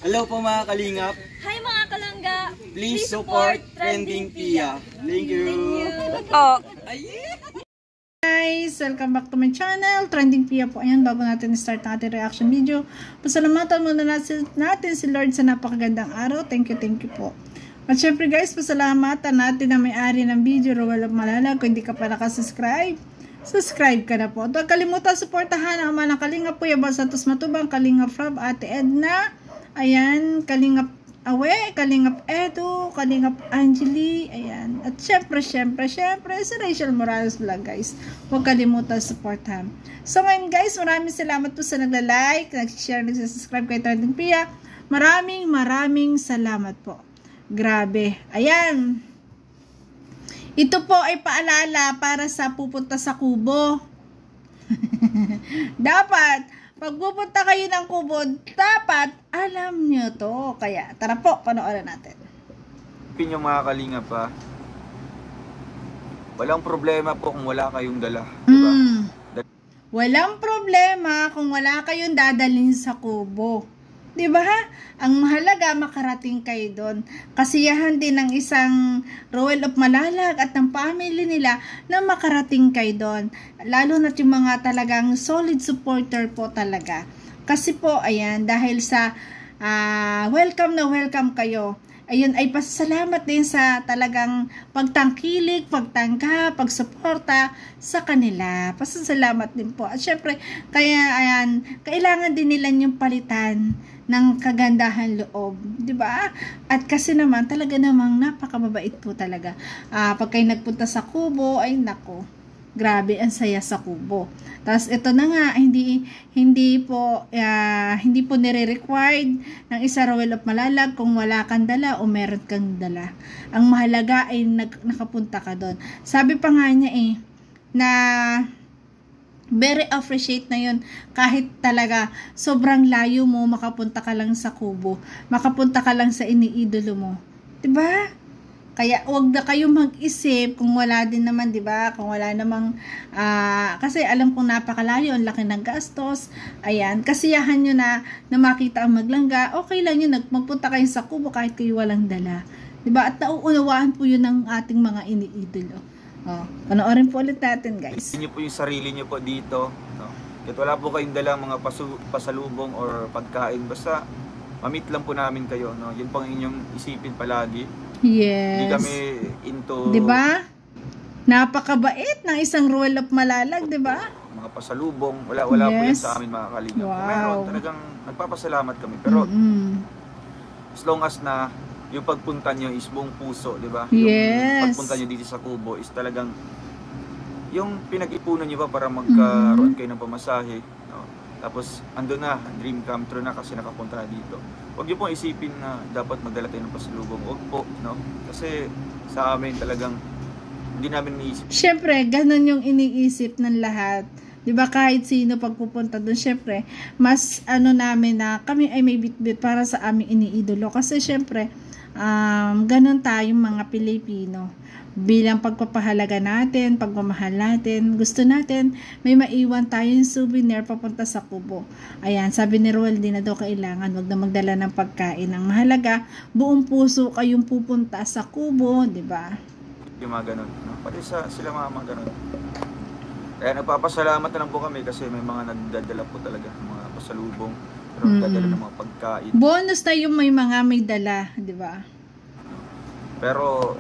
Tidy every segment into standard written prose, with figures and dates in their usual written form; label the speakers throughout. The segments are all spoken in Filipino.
Speaker 1: Hello po mga kalingap.
Speaker 2: Hi mga kalangga.
Speaker 1: Please support Trending Pia. Thank you.
Speaker 2: Oh.
Speaker 3: Guys, welcome back to my channel, Trending Pia po. Ayan, bago natin start ang ating reaction video, pasalamatan muna natin si Lord sa napakagandang araw. Thank you po. At syempre guys, pasalamatan natin na may-ari ng video, Roel of Malalag. Kung hindi ka pa nakasubscribe, subscribe ka na po. At huwag kalimutan supportahan ang mga Kalingap po, Yabang Santos Matubang, Kalingap Rob, Ate Edna, ayan, Kalingap Awe, Kalingap Edu, Kalingap Angeli, ayan. At syempre, si Rachel Morales Vlog, guys. Huwag kalimutan supportahan. So ngayon guys, maraming salamat po sa nagla-like, nag-share, nag-subscribe kay Trending Pia. Maraming salamat po. Grabe. Ayan. Ito po ay paalala para sa pupunta sa Kubo. Dapat, pag pupunta kayo ng Kubo, dapat alam nyo to. Kaya, tara po, panoorin natin.
Speaker 4: Yung mga Kalingap pa, walang problema po kung wala kayong dala. Diba?
Speaker 3: Walang problema kung wala kayong dadalhin sa Kubo. Diba? Ang mahalaga, makarating kayo doon. Kasiyahan din ng isang Roel of Malalag at ng family nila na makarating kayo doon. Lalo na yung mga talagang solid supporter po talaga. Kasi po, ayan, dahil sa welcome na welcome kayo, ayun ay pasalamat din sa talagang pagtangkilik, pagtangka, pagsuporta sa kanila. Pasasalamat din po. At syempre, kaya ayan, kailangan din nila yung palitan ng kagandahan loob, 'di ba? At kasi naman talaga namang napakababait po talaga. Pag kayo nagpunta sa Kubo, ay nako. Grabe ang saya sa Kubo. Tapos ito na nga, hindi po nire-required ng isa Roel of Malalag kung wala kang dala o meron kang dala. Ang mahalaga ay nakapunta ka doon. Sabi pa nga niya na very appreciate na yun kahit talaga sobrang layo mo, makapunta ka lang sa Kubo, makapunta ka lang sa iniidolo mo, 'di ba? Kaya wag na kayo mag-isip kung wala din naman, 'di ba? Kung wala namang kasi alam kong napakalayo, ang laki ng gastos. Ayan, kasiyahan nyo na makita ang maglangga. Okay lang yun, magpunta kayo sa Kubo kahit kayo walang dala, 'di ba? At nauunawaan po yun ng ating mga iniidolo. Panoorin po ulit natin, guys.
Speaker 4: Hindi nyo po yung sarili nyo po dito. No? Kahit wala po kayong dalang mga pasalubong or pagkain. Basta, mamit lang po namin kayo. No? Yun po ang inyong isipin palagi.
Speaker 3: Yes.
Speaker 4: Hindi kami into...
Speaker 3: Diba? Napakabait ng isang Roel of Malalag, diba?
Speaker 4: Mga pasalubong. Wala po yan sa amin mga Kalingap.
Speaker 3: Wow.
Speaker 4: Meron, talagang nagpapasalamat kami. Pero, as long as na yung pagpunta nyo is buong puso, di ba? Yung pagpunta nyo dito sa Kubo is talagang yung pinag-ipunan nyo ba para magkaroon kayo ng pamasahe, no? Tapos andun na, dream come true na kasi nakapunta na dito. Huwag nyo pong isipin na dapat magdala tayo ng pasalubong. Huwag po, no? Kasi sa amin talagang hindi namin iniisip.
Speaker 3: Siyempre, ganun yung iniisip ng lahat. 'Di ba, kahit sino pagpupunta doon, syempre, mas namin na kami ay may bitbit para sa aming iniidolo. Kasi syempre, ganun tayong mga Pilipino. Bilang pagpapahalaga natin, pagmamahal natin, gusto natin, may maiwan tayong souvenir papunta sa Kubo. Ayan, sabi ni Roel, di na daw kailangan, wag na magdala ng pagkain. Ang mahalaga, buong puso kayong pupunta sa Kubo, 'di ba?
Speaker 4: Yung mga ganun, no? Pati sila mga ganun. Kaya nagpapasalamat na lang po kami kasi may mga nagdadala po talaga ng mga pasalubong, pero nagdadala ng mga pagkain.
Speaker 3: Bonus na yung may dala, di ba?
Speaker 4: Pero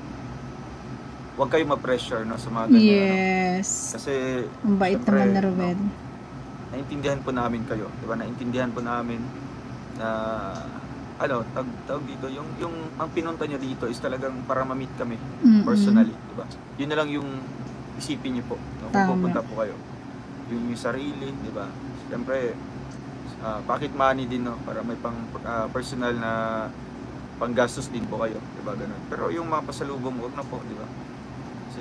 Speaker 4: huwag kayong ma-pressure, no, sa mga ganyan.
Speaker 3: Yes.
Speaker 4: Kasi
Speaker 3: ang bait naman na Ruben.
Speaker 4: No, naintindihan po namin kayo, di ba? Naintindihan po namin na tawag dito, yung ang pinunta nyo dito is talagang para ma-meet kami personally, di ba? Yun na lang yung isipin niyo po, no, kung pupunta po kayo. Yung sarili, di ba? Siyempre, pocket money din, no, para may pang personal na panggastos din po kayo, di ba? Ganun. Pero yung mga pasalubong, huwag na po, di ba?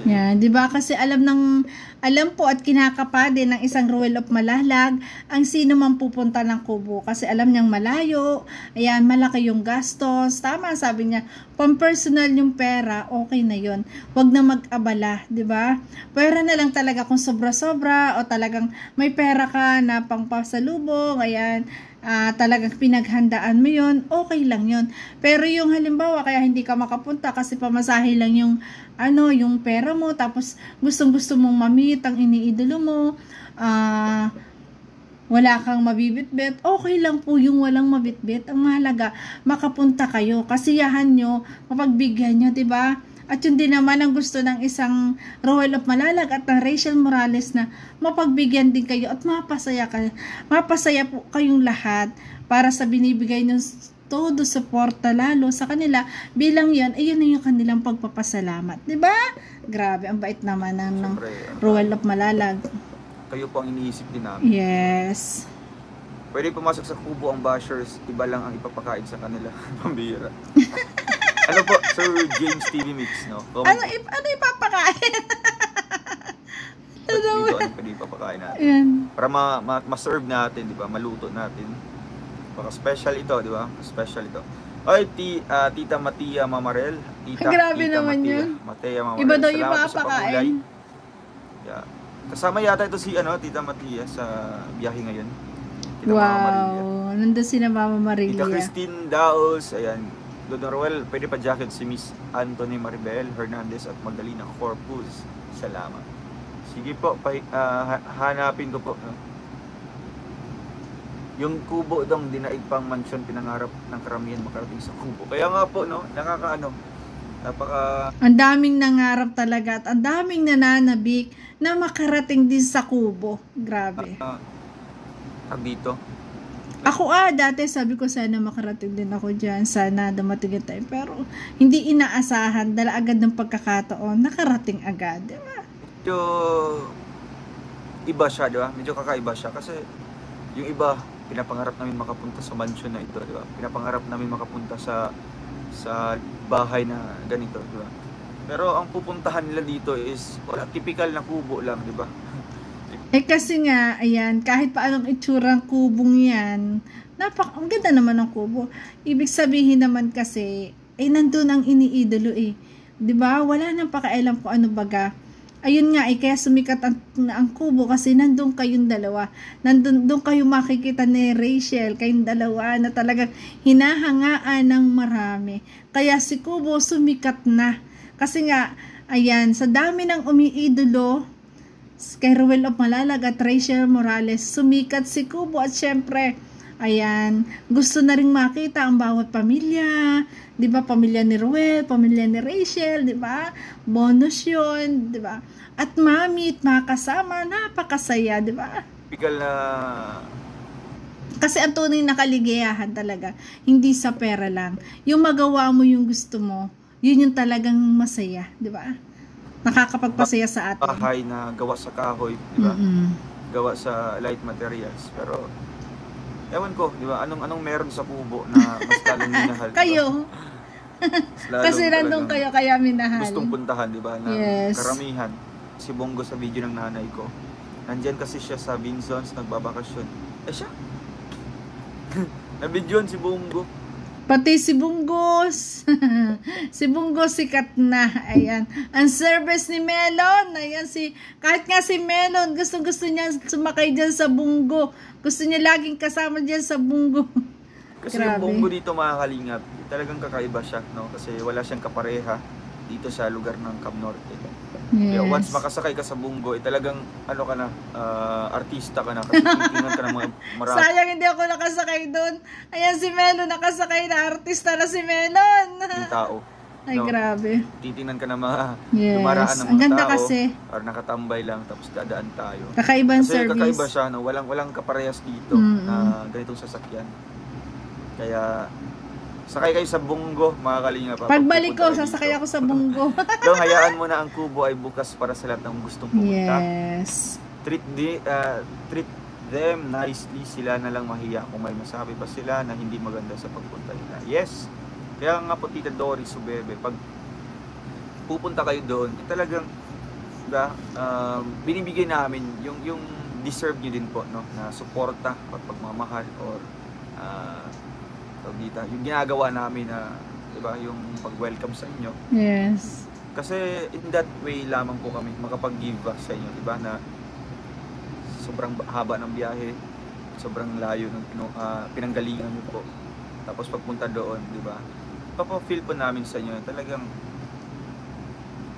Speaker 3: Yeah, 'di ba? Kasi alam po at kinakapa din ng isang Roel of Malalag ang sino man pupunta ng Kubo kasi alam niyang malayo. Ayan, malaki yung gastos. Tama, sabi niya, pang-personal yung pera, okay na 'yon. Huwag na mag-abala, 'di ba? Pera na lang talaga kung sobra-sobra o talagang may pera ka na pangpasalubong, ayan. talagang pinaghandaan mo yon, okay lang yon. Pero yung halimbawa kaya hindi ka makapunta kasi pamasahe lang yung yung pera mo, tapos gustong-gusto mong ma-meet ang iniidolo mo, wala kang mabibitbit, okay lang po yung walang mabitbit. Ang mahalaga makapunta kayo, kasiyahan nyo, mapagbigyan nyo, 'di ba? At yun din naman ang gusto ng isang Roel of Malalag at ng Rachel Morales, na mapagbigyan din kayo at mapasaya po kayong lahat para sa binibigay ng todo suporta lalo sa kanila. Bilang yan, ayun na yung kanilang pagpapasalamat. Diba? Grabe, ang bait naman ng Roel of Malalag.
Speaker 4: Kayo po ang iniisip din namin.
Speaker 3: Yes.
Speaker 4: Pwede pumasok sa kubo ang bashers, iba lang ang ipapakain sa kanila. Pambira. Ano po, Sir James TV Mix, no?
Speaker 3: Ano ipapakain?
Speaker 4: Dito, ano pwede ipapakain natin?
Speaker 3: Yan.
Speaker 4: Para ma-serve natin, di ba? Maluto natin. Baka special ito, di ba? Special ito. Ay, Tita Matia Mamarel.
Speaker 3: Grabe naman yun.
Speaker 4: Matia Mamarel.
Speaker 3: Iba daw yung
Speaker 4: Salamat po sa
Speaker 3: papakain.
Speaker 4: pagulay. Yeah. Kasama yata ito si Tita Matia sa biyahe ngayon. Tita Mama Marilia.
Speaker 3: Nandun si na Mama Marilia.
Speaker 4: Tita Christine Daos, ayan. Dodon Roel, pwede pa jacket si Miss Anthony Maribel Hernandez at Magdalena Corpus. Salamat. Sige po, hanapin ko po. Yung kubo dong dinaig pang mansyon, pinangarap ng karamihan makarating sa kubo. Kaya nga po, no,
Speaker 3: ang daming nangarap talaga at ang daming nananabik na makarating din sa kubo. Grabe.
Speaker 4: Dito.
Speaker 3: Ako dati sabi ko sana makarating din ako dyan. Sana dumating yung time. Pero hindi inaasahan. Dala agad ng pagkakataon. Nakarating agad. Diba?
Speaker 4: Medyo iba siya, diba? Medyo kakaiba siya. Kasi yung iba, pinapangarap namin makapunta sa mansion na ito, diba? Pinapangarap namin makapunta sa bahay na ganito, diba? Pero ang pupuntahan nila dito is wala, typical na kubo lang, diba?
Speaker 3: Kasi nga, ayan, kahit pa anong itsurang kubong yan, ang ganda naman ng kubo. Ibig sabihin naman kasi, nandun ang iniidolo Diba? Wala nang pakialam kung ano baga. Ayun nga, kaya sumikat ang kubo kasi nandun kayong dalawa. Doon kayo makikita ni Rachel, kayong dalawa na talagang hinahangaan ng marami. Kaya si kubo sumikat na. Kasi nga, ayan, sa dami ng umiidolo, kay Roel of Malalag at Rachel Morales, sumikat si kubo at syempre, ayan, gusto na ring makita ang bawat pamilya, di ba? Pamilya ni Roel, pamilya ni Rachel, di ba? Bonus yun, di ba? At mamit, makasama, napakasaya, di ba?
Speaker 4: Typical na...
Speaker 3: Kasi ang tunay na kaligayahan talaga, hindi sa pera lang. Yung magawa mo yung gusto mo, yun yung talagang masaya, di ba? Nakakapagpasaya sa atin.
Speaker 4: Bahay na gawa sa kahoy, di ba? Gawa sa light materials. Pero, ewan ko, di ba? Anong meron sa kubo na mas lalong minahal?
Speaker 3: Kayo. Kasi nandun kayo, kaya minahal.
Speaker 4: Gustong puntahan, di ba?
Speaker 3: Yes.
Speaker 4: Karamihan. Si Bongo sa video ng nanay ko. Nandyan kasi siya sa Vinsons, nagbabakasyon. Siya. Nabidyon si Bongo.
Speaker 3: Pati si Bunggos. Si Bunggos sikat na. Ayan. Ang service ni Melon. Ayan kahit nga si Melon, gusto niya sumakay dyan sa Bunggo. Gusto niya laging kasama dyan sa Bunggo.
Speaker 4: Kasi yung Bunggo dito, mga kalingap, talagang kakaiba siya, no? Kasi wala siyang kapareha dito sa lugar ng Cam Norte.
Speaker 3: Yes.
Speaker 4: Kaya once makasakay ka sa Bunggo, talagang artista ka na kasi titingnan ka ng mga marami.
Speaker 3: Sayang hindi ako nakasakay doon. Ayan si Melon, nakasakay na, artista na si Melon.
Speaker 4: Yung tao.
Speaker 3: Ay, no? Grabe.
Speaker 4: Titingnan ka ng mga
Speaker 3: Yes.
Speaker 4: dumaraan ng mga
Speaker 3: Ang ganda
Speaker 4: tao.
Speaker 3: kasi.
Speaker 4: Or nakatambay lang, tapos dadaan tayo.
Speaker 3: Kakaibang
Speaker 4: kasi
Speaker 3: service.
Speaker 4: Kakaiba siya, no? Walang kaparehas dito na ganitong sasakyan. Kaya sakay kayo sa Bunggo, mga kalingap.
Speaker 3: Pagbalik ko, sasakay ako sa Bunggo.
Speaker 4: Doon, hayaan mo na ang kubo ay bukas para sa lahat ng gustong pumunta.
Speaker 3: Yes.
Speaker 4: Treat them nicely, sila na lang mahiya kung may masabi pa sila na hindi maganda sa pagpunta nila. Yes. Kaya nga po, Tita Doris Subebe, pag pupunta kayo doon, talagang binibigay namin yung deserve nyo din po, no, na suporta at pagmamahal or dito, yung ginagawa namin na, diba, yung pag-welcome sa inyo.
Speaker 3: Yes.
Speaker 4: Kasi in that way lamang po kami makapag-give back sa inyo, diba, na sobrang haba ng biyahe, sobrang layo ng pinanggalingan niyo po. Tapos pagpunta doon, di ba? Papa-feel po namin sa inyo, talagang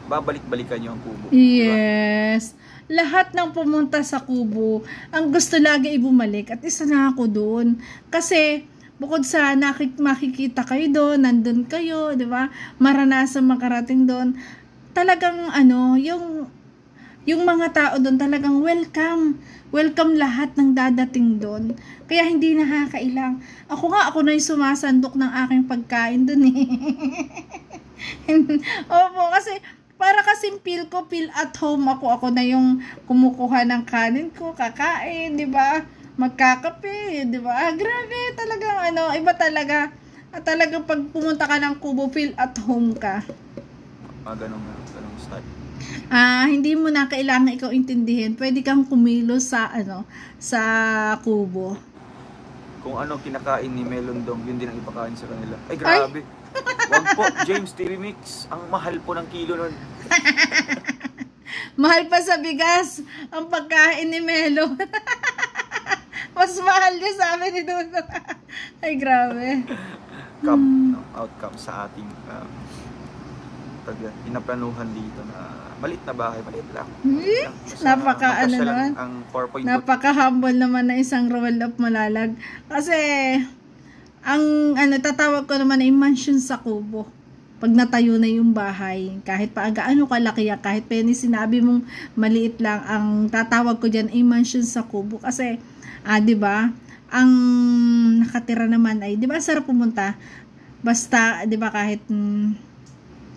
Speaker 4: babalik-balikan niyo ang Kubo.
Speaker 3: Yes. Diba? Lahat ng pumunta sa Kubo, ang gusto lagi ay bumalik. At isa na ako doon. Kasi, bukod sa makikita kayo doon, nandun kayo, di ba? Maranasan makarating doon. Talagang, yung mga tao doon talagang welcome. Welcome lahat ng dadating doon. Kaya hindi nakakailang. Ako na yung sumasandok ng aking pagkain doon eh. Opo, kasi para kasing feel at home ako. Ako na yung kumukuha ng kanin ko, kakain, di ba? Magkakape, di ba? Grabe, talagang iba talaga. At talagang pag pumunta ka ng Kubo, feel at home ka.
Speaker 4: Ganong style.
Speaker 3: Hindi mo na kailangan ikaw intindihin. Pwede kang kumilos sa Kubo.
Speaker 4: Kung ano kinakain ni Melon Dong, yun din ang ipakain sa kanila. Ay, grabe. Wag po, James TV Mix. Ang mahal po ng kilo nun.
Speaker 3: Mahal pa sa bigas ang pagkain ni Melon. Mas mahal niya sa amin ni Duno. Ay, grabe.
Speaker 4: Outcome sa ating pinaplanuhan dito na malit na bahay, malit lang.
Speaker 3: Napaka-humble naman na isang Roel of Malalag. Kasi, ang tatawag ko naman ay mansion sa Kubo. Pag natayo na yung bahay, kahit pa gaano kalaki yan, kahit pa sinabi mong maliit lang, ang tatawag ko dyan ay mansion sa Kubo. Kasi, di ba, ang nakatira naman ay, di ba, sarap pumunta. Basta, di ba, kahit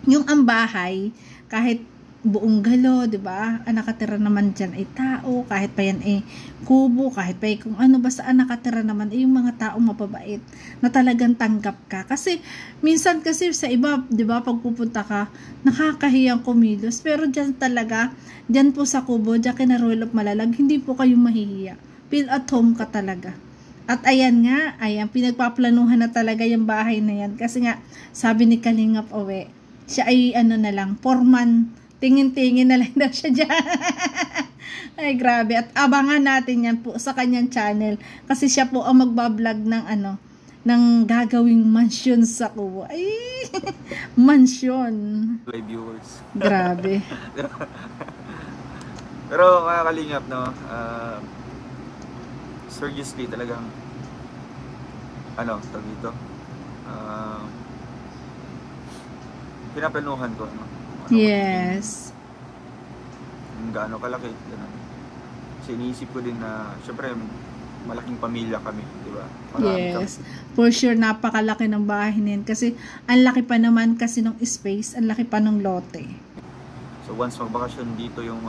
Speaker 3: yung ang bahay, kahit buong galo, di ba? Ang nakatira naman dyan ay tao, kahit pa yan ay kubo, kahit pa kung ano, basta ang nakatira naman ay yung mga tao mapabait na talagang tanggap ka. Kasi minsan kasi sa iba, di ba, pag pupunta ka, nakakahiyang kumilos, pero dyan talaga, dyan po sa Kubo, dyan kina Roel of Malalag, hindi po kayo mahihiya. Feel at home ka talaga. At ayan nga, pinagpaplanuhan na talaga yung bahay na yan. Kasi nga, sabi ni Kalingap Owe, siya ay na lang, foreman, tingin-tingin na lang daw siya dyan. Ay, grabe. At abangan natin yan po sa kanyang channel. Kasi siya po ang magbablog ng ng gagawing mansion sa Kubo. Ay, mansion.
Speaker 4: Viewers.
Speaker 3: Grabe.
Speaker 4: Pero kaya Kalingap, no, seriously talagang, tawag dito, pinaplanuhan ko,
Speaker 3: Yes.
Speaker 4: Kung gaano kalaki, gano'n. Kasi iniisip ko din na, syempre, malaking pamilya kami, di ba?
Speaker 3: Yes. For sure, napakalaki ng bahay niyan. Kasi, ang laki pa naman kasi ng space, ang laki pa ng lote.
Speaker 4: So, once magbakasyon dito yung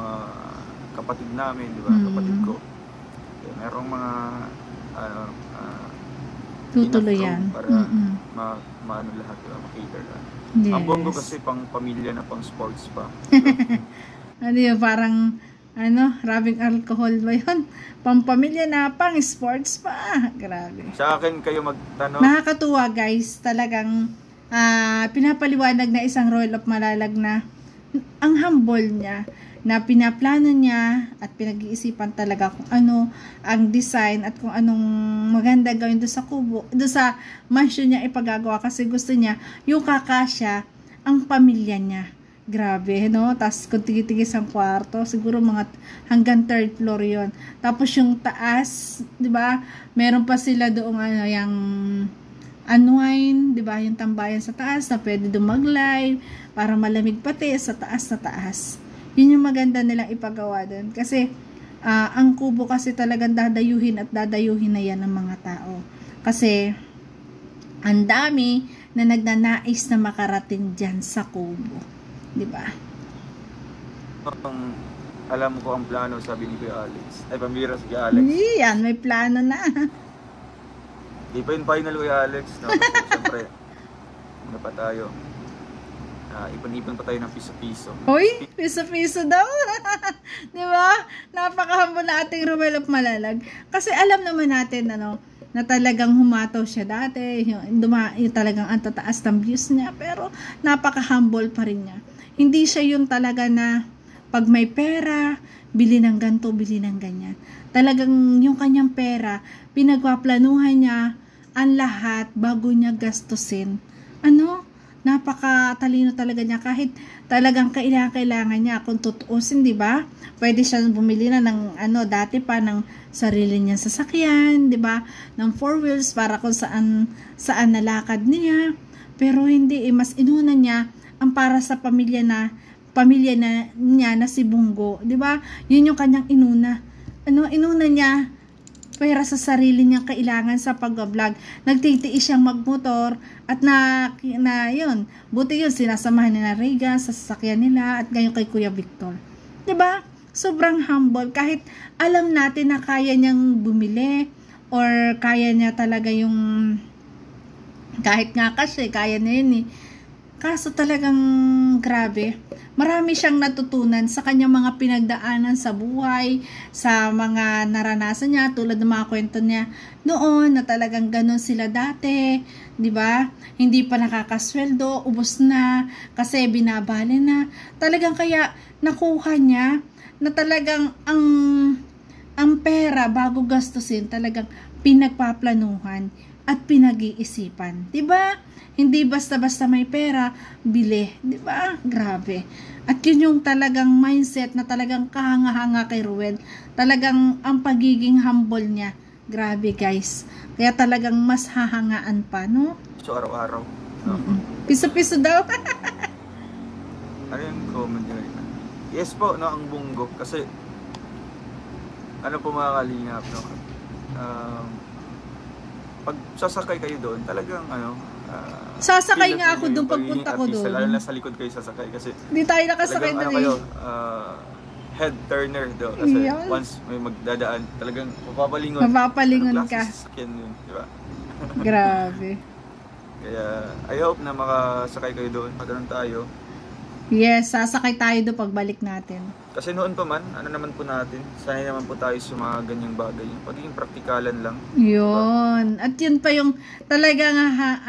Speaker 4: kapatid namin, di ba? Kapatid ko. Okay, merong mga,
Speaker 3: tutuloyan.
Speaker 4: Para maano lahat, di ba? Makater lahat.
Speaker 3: Yes.
Speaker 4: Ang Bongo kasi pang pamilya na pang sports pa.
Speaker 3: Parang rabing alcohol ba yun? Pampamilya na pang sports pa. Grabe.
Speaker 4: Sa akin kayo magtanong.
Speaker 3: Nakakatuwa guys. Talagang pinapaliwanag na isang Roel of Malalag na ang humble niya. Na pinaplano niya at pinag-iisipan talaga kung ano ang design at kung anong maganda gawin doon sa Kubo, doon sa mansion niya ipagagawa kasi gusto niya yung kakasya ang pamilya niya. Grabe, no? Tapos kung tigis ang kwarto, siguro mga hanggang 3rd floor yon. Tapos yung taas, di ba? Meron pa sila doong yung unwind, di ba? Yung tambayan sa taas na pwede dumaglay para malamig pati sa taas na taas. Yun yung maganda nilang ipagawa doon. Kasi, ang Kubo kasi talagang dadayuhin at dadayuhin na yan ng mga tao. Kasi, ang dami na nagnanais na makarating dyan sa Kubo. Diba?
Speaker 4: Alam ko ang plano, sabi ni Kuya Alex. Ay, pambira si Kuya Alex.
Speaker 3: Yan, may plano na.
Speaker 4: Di pa yung final, Kuya Alex. No? Siyempre, ano pa tayo? Ipon-ipon pa tayo ng piso-piso.
Speaker 3: Uy, piso-piso daw. Di ba? Napaka-humble na ating Roel of Malalag. Kasi alam naman natin, na talagang humataw siya dati. Yung talagang ang tataas ng views niya. Pero napaka-humble pa rin niya. Hindi siya yung talaga na Pag may pera, bili ng ganto, bili ng ganyan. Talagang yung kanyang pera, pinagpaplanuhan niya ang lahat bago niya gastusin. Napakatalino talaga niya, kahit talagang kailangan niya, kung tutuusin, di ba? Pwede siyang bumili na ng dati pa ng sarili niyang sasakyan, di ba? Ng 4 wheels para kung saan nalakad niya. Pero hindi, mas inuna niya ang para sa pamilya niya na si Bungo, di ba? Yun yung kanyang inuna. Inuna niya pera sa sarili niyang kailangan sa pag-vlog. Nagtitiis siyang magmotor at yun, buti yun, sinasamahan ni na Rega sa sasakyan nila at ngayon kay Kuya Victor. 'Di ba? Sobrang humble, kahit alam natin na kaya niyang bumili or kaya niya talaga yung kahit nga kasi kaya niya yun eh. Kaso talagang grabe. Marami siyang natutunan sa kanyang mga pinagdaanan sa buhay, sa mga naranasan niya, tulad ng mga kwento niya noon na talagang ganun sila dati, di ba? Hindi pa nakakasweldo, ubos na, kasi binabali na. Talagang kaya nakuha niya na talagang ang pera bago gastusin, talagang pinagpaplanuhan at pinag-iisipan, di ba? Hindi basta-basta may pera, bili, di ba? Grabe. At yun yung talagang mindset na talagang kahanga-hanga kay Ruel. Talagang ang pagiging humble niya. Grabe, guys. Kaya talagang mas hahangaan pa, no?
Speaker 4: So, araw-araw.
Speaker 3: Piso-piso daw.
Speaker 4: Ano yung comment nyo? Yes po, no, ang Bungo. Kasi, ano po mga kalingap, no? Pag sasakay kayo doon, talagang
Speaker 3: sasakay nga ako doon pagpunta ko doon.
Speaker 4: Lalo na sa likod kayo sasakay kasi
Speaker 3: hindi tayo nakasakay doon
Speaker 4: kayo, head turner doon. Kasi once may magdadaan, talagang mapapalingon ka. Sasakyan yun, di ba?
Speaker 3: Grabe.
Speaker 4: Kaya I hope na makasakay kayo doon. Maganoon tayo.
Speaker 3: Yes, sasakay tayo doon pagbalik natin.
Speaker 4: Kasi noon pa man, naman po natin, sanay naman po tayo sa mga ganyang bagay. Pagiging praktikalan lang.
Speaker 3: Yun. Diba? At yun pa yung talagang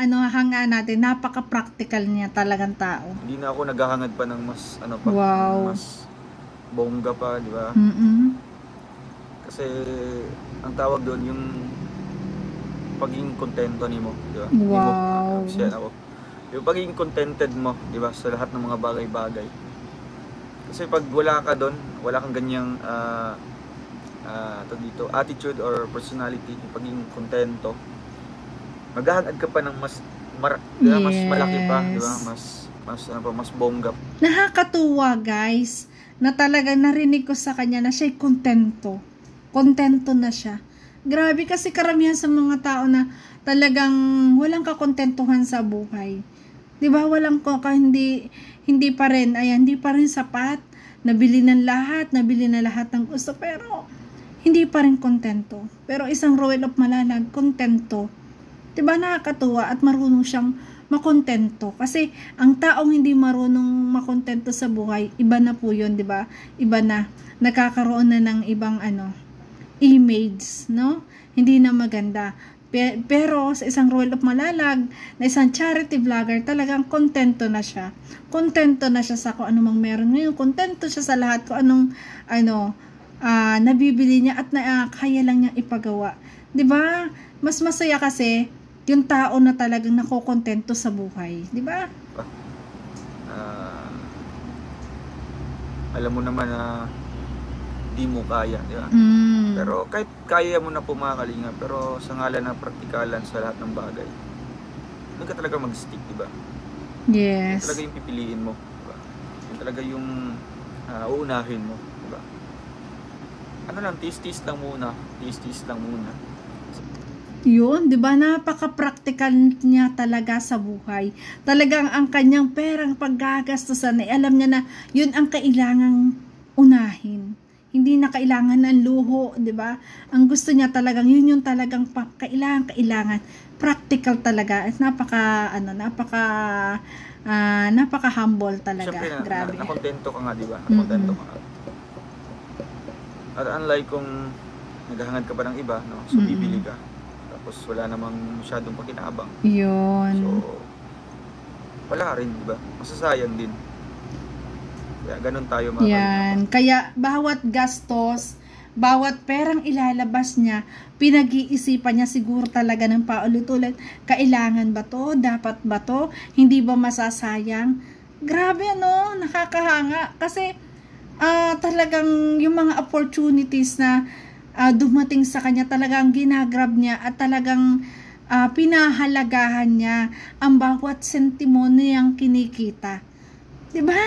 Speaker 3: hanga natin. Napaka-practical niya talagang tao.
Speaker 4: Hindi na ako naghahangad pa ng mas, mas bongga pa, di ba? Kasi, ang tawag doon, yung pagiging kontento ni mo, di ba?
Speaker 3: Wow.
Speaker 4: Yung pagiging contented mo, di ba, sa lahat ng mga bagay-bagay. Kasi pag wala ka doon, wala kang ganyang attitude or personality, pagiging kontento, maghahangad ka pa ng mas malaki pa, di ba? Mas bongga.
Speaker 3: Nakakatuwa, guys, na talaga narinig ko sa kanya na siya'y kontento. Kontento na siya. Grabe, kasi karamihan sa mga tao na talagang walang kakontentuhan sa buhay. 'Di ba? Hindi pa rin sapat. Nabili na lahat ng gusto, pero hindi pa rin kontento. Pero isang Ruel of Malalag, kontento. 'Di ba? Nakakatuwa at marunong siyang makontento. Kasi ang taong hindi marunong makontento sa buhay, iba na po 'yon, 'di ba? Iba na, nakakaroon na ng ibang image, no? Hindi na maganda. Pero sa isang Ruel of Malalag, na isang charity vlogger, talagang kontento na siya. Kontento na siya sa kung anumang meron ngayon. Kontento siya sa lahat kung anong nabibili niya at kaya lang niyang ipagawa. 'Di ba? Mas masaya kasi yung tao na talagang nakokontento sa buhay, 'di ba?
Speaker 4: Alam mo naman na di mo kaya, di ba? Pero kahit kaya mo na po mga kalinga, pero sa ngalan ng praktikalan sa lahat ng bagay, doon ka talaga mag-stick, di ba?
Speaker 3: Yes.
Speaker 4: Yun talaga yung pipiliin mo, di ba? Yun talaga yung uunahin mo, di ba? Tis-tis lang muna.
Speaker 3: Yun, di ba? Napaka-practical niya talaga sa buhay. Talagang ang kanyang perang paggagastusan, alam niya na yun ang kailangang unahin. Hindi na kailangan ng luho, 'di ba? Ang gusto niya talagang yun yung talagang kailangan. Practical talaga. At napaka humble talaga.
Speaker 4: Siyempre,
Speaker 3: grabe.
Speaker 4: Nakontento ka nga, 'di ba? Nakontento ka nga. At unlike kung naghahangad ka pa ng iba, no? So bibili ka. Tapos wala namang masyadong pakinabang.
Speaker 3: Yun.
Speaker 4: So wala rin, 'di ba? Masasayang din. Kaya ganun tayo mga
Speaker 3: Yan. Kaya bawat gastos, bawat perang ilalabas niya, pinag-iisipan niya siguro talaga ng paulit-ulit. Kailangan ba to? Dapat ba to? Hindi ba masasayang? Grabe ano, nakakahanga. Kasi talagang yung mga opportunities na dumating sa kanya, talagang ginagrab niya at talagang pinahalagahan niya ang bawat sentimo niyang kinikita. Diba?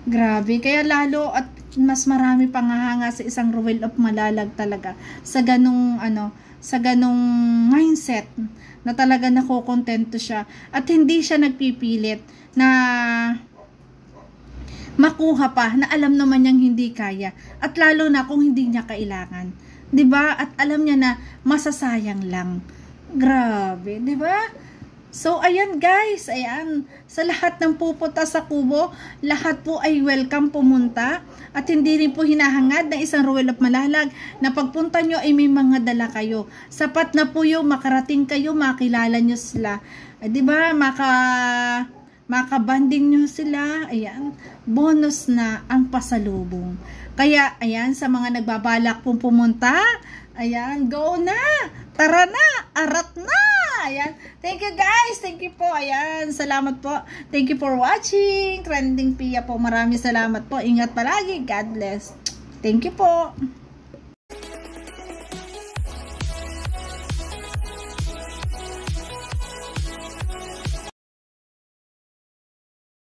Speaker 3: Grabe. Kaya lalo at mas marami pang hahanga sa isang Ruel of Malalag talaga sa ganong mindset na talaga nakokontento siya at hindi siya nagpipilit na makuha pa na alam naman niyang hindi kaya at lalo na kung hindi niya kailangan, 'di ba? At alam niya na masasayang lang. Grabe, 'di ba? So, ayan guys, ayan, sa lahat ng pupunta sa Kubo, lahat po ay welcome pumunta at hindi rin po hinahangad ng isang Ruel of Malalag na pagpunta nyo ay may mga dala kayo. Sapat na po yung makarating kayo, makilala nyo sila. Diba, makabanding nyo sila, ayan, bonus na ang pasalubong. Kaya, ayan, sa mga nagbabalak pong pumunta, ayan, go na! Tara na! Arat na! Ayan. Thank you guys. Thank you po. Ayan. Salamat po. Thank you for watching. Trending Pia po. Maraming salamat po. Ingat palagi. God bless. Thank you po.